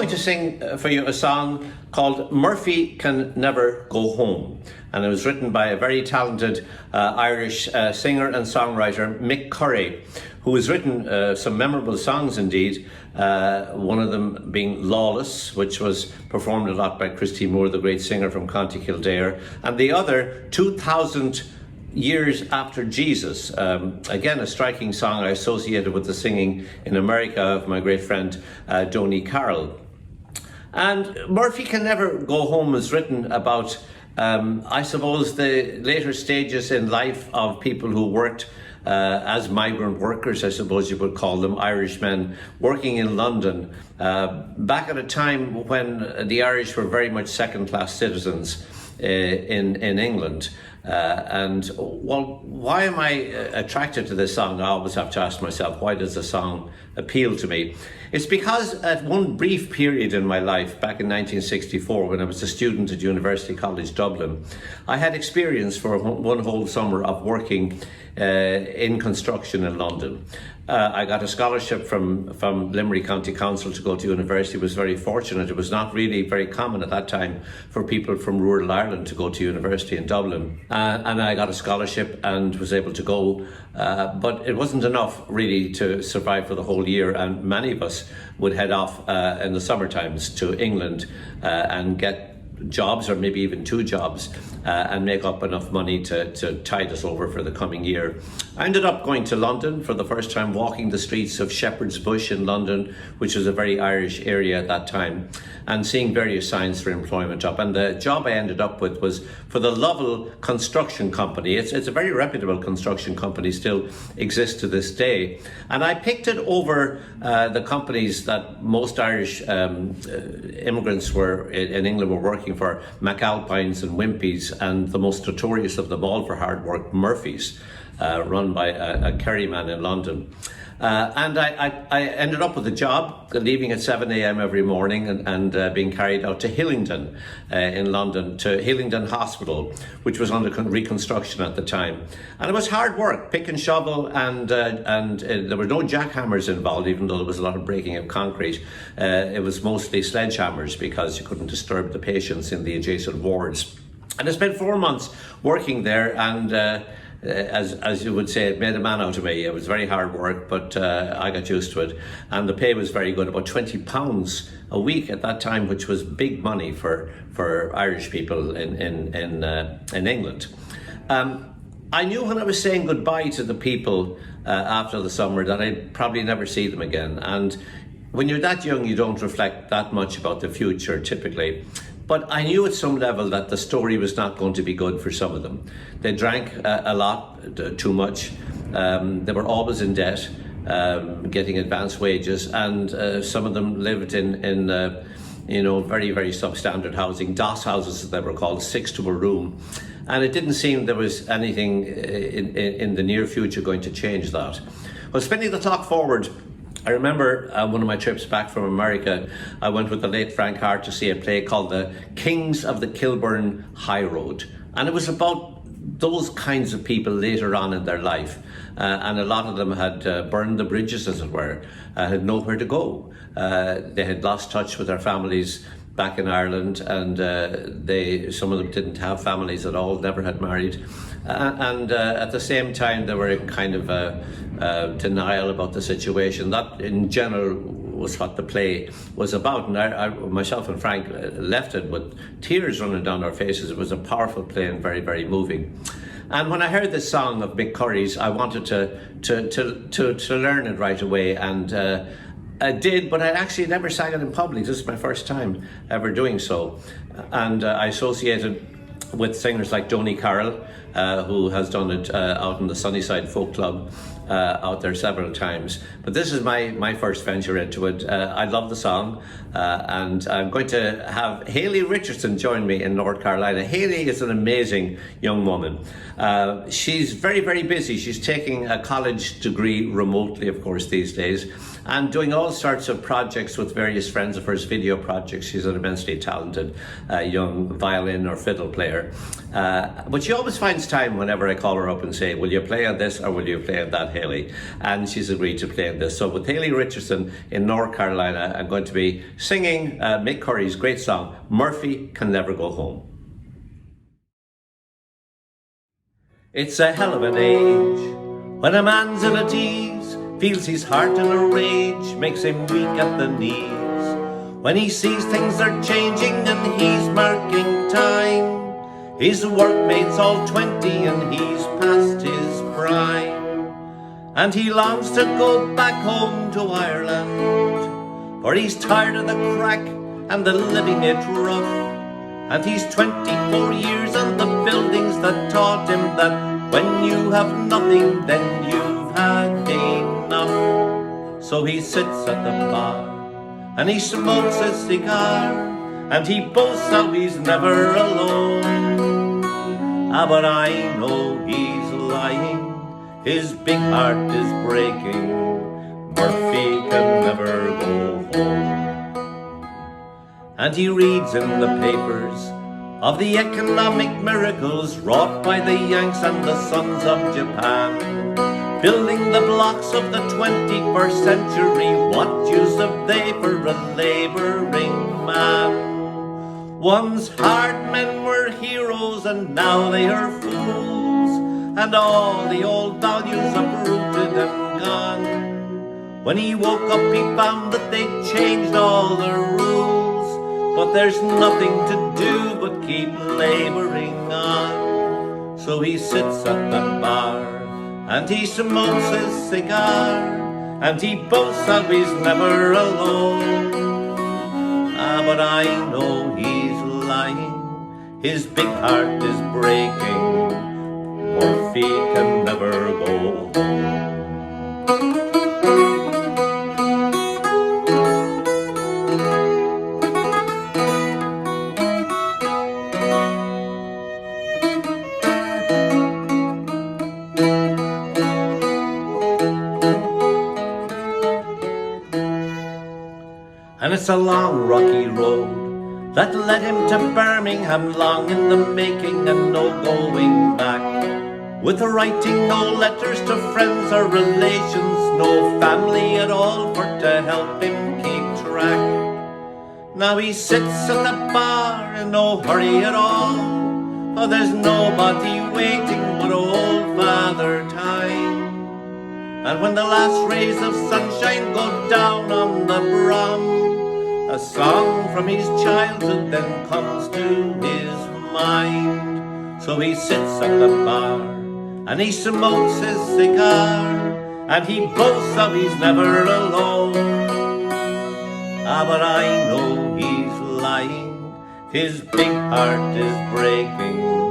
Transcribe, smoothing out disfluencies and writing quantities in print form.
going to sing for you a song called Murphy Can Never Go Home. And it was written by a very talented Irish singer and songwriter, Mick Curry, who has written some memorable songs indeed. One of them being Lawless, which was performed a lot by Christy Moore, the great singer from County Kildare. And the other, 2000 Years After Jesus, again a striking song I associated with the singing in America of my great friend Donny Carroll. And Murphy Can Never Go Home is written about, I suppose, the later stages in life of people who worked as migrant workers, I suppose you would call them, Irishmen working in London, back at a time when the Irish were very much second-class citizens in England. And well, why am I attracted to this song? I always have to ask myself, why does the song appeal to me? It's because at one brief period in my life, back in 1964, when I was a student at University College Dublin, I had experience for one whole summer of working in construction in London. I got a scholarship from Limerick County Council to go to university. I was very fortunate. It was not really very common at that time for people from rural Ireland to go to university in Dublin. And I got a scholarship and was able to go, but it wasn't enough really to survive for the whole year. And many of us would head off in the summer times to England and get jobs, or maybe even two jobs, and make up enough money to tide us over for the coming year. I ended up going to London for the first time, walking the streets of Shepherd's Bush in London, which was a very Irish area at that time, and seeing various signs for employment up. And the job I ended up with was for the Lovell Construction Company. It's a very reputable construction company, still exists to this day. And I picked it over the companies that most Irish immigrants were in England were working for, McAlpines and Wimpy's, and the most notorious of them all for hard work, Murphy's, run by a Kerry man in London. And I ended up with a job, leaving at 7 a.m. every morning and being carried out to Hillingdon in London, to Hillingdon Hospital, which was under reconstruction at the time. And it was hard work, pick and shovel, and there were no jackhammers involved, even though there was a lot of breaking of concrete. It was mostly sledgehammers because you couldn't disturb the patients in the adjacent wards. And I spent 4 months working there, and as you would say, it made a man out of me. It was very hard work, but I got used to it. And the pay was very good, about £20 a week at that time, which was big money for Irish people in England. I knew when I was saying goodbye to the people after the summer that I'd probably never see them again. And when you're that young, you don't reflect that much about the future, typically. But I knew at some level that the story was not going to be good for some of them. They drank a lot, too much. They were always in debt, getting advance wages, and some of them lived in very, very substandard housing, DOS houses as they were called, 6 to a room. And it didn't seem there was anything in the near future going to change that. Well, spinning the talk forward, I remember one of my trips back from America, I went with the late Frank Hart to see a play called The Kings of the Kilburn High Road. And it was about those kinds of people later on in their life. And a lot of them had burned the bridges, as it were, had nowhere to go. They had lost touch with their families back in Ireland, and some of them didn't have families at all, never had married. And at the same time, they were in kind of denial about the situation. That, in general, was what the play was about. And I myself and Frank left it with tears running down our faces. It was a powerful play and very, very moving. And when I heard this song of Mick Curry's, I wanted to learn it right away, and I did, but I actually never sang it in public. This is my first time ever doing so. And I associated with singers like Donny Carroll, who has done it out in the Sunnyside Folk Club, out there several times. But this is my first venture into it. I love the song, and I'm going to have Hayley Richardson join me in North Carolina. Hayley is an amazing young woman. She's very, very busy. She's taking a college degree remotely, of course, these days. and doing all sorts of projects with various friends of hers, video projects. She's an immensely talented young violin or fiddle player. But she always finds time whenever I call her up and say, will you play on this or will you play on that, Hayley? And she's agreed to play on this. So with Hayley Richardson in North Carolina, I'm going to be singing Mick Curry's great song, Murphy Can Never Go Home. It's a hell of an age when a man's in a tease, feels his heart in a rage, makes him weak at the knees. When he sees things are changing and he's marking time, his workmate's all 20 and he's past his prime. And he longs to go back home to Ireland, for he's tired of the crack and the living it rough. And he's 24 years on the buildings that taught him that when you have nothing, then you've had enough. So he sits at the bar and he smokes a cigar, and he boasts how he's never alone. But I know he's lying, his big heart is breaking. Murphy can never go home. And he reads in the papers of the economic miracles wrought by the Yanks and the sons of Japan, building the blocks of the 21st century. What use have they for a labouring man? Once hard men were heroes and now they are fools, and all the old values uprooted and gone. When he woke up he found that they'd changed all the rules, but there's nothing to do but keep labouring on. So he sits at the bar and he smokes his cigar, and he boasts how he's never alone. But I know he's lying, his big heart is breaking. Murphy can never go home. And it's a long rocky road that led him to Birmingham, long in the making and no going back. With writing no letters to friends or relations, no family at all for to help him keep track. Now he sits at the bar in no hurry at all, for there's nobody waiting but old Father Time. And when the last rays of sunshine go down on the Brum, a song from his childhood then comes to his mind. So he sits at the bar and he smokes his cigar, and he boasts how he's never alone. But I know he's lying, his big heart is breaking.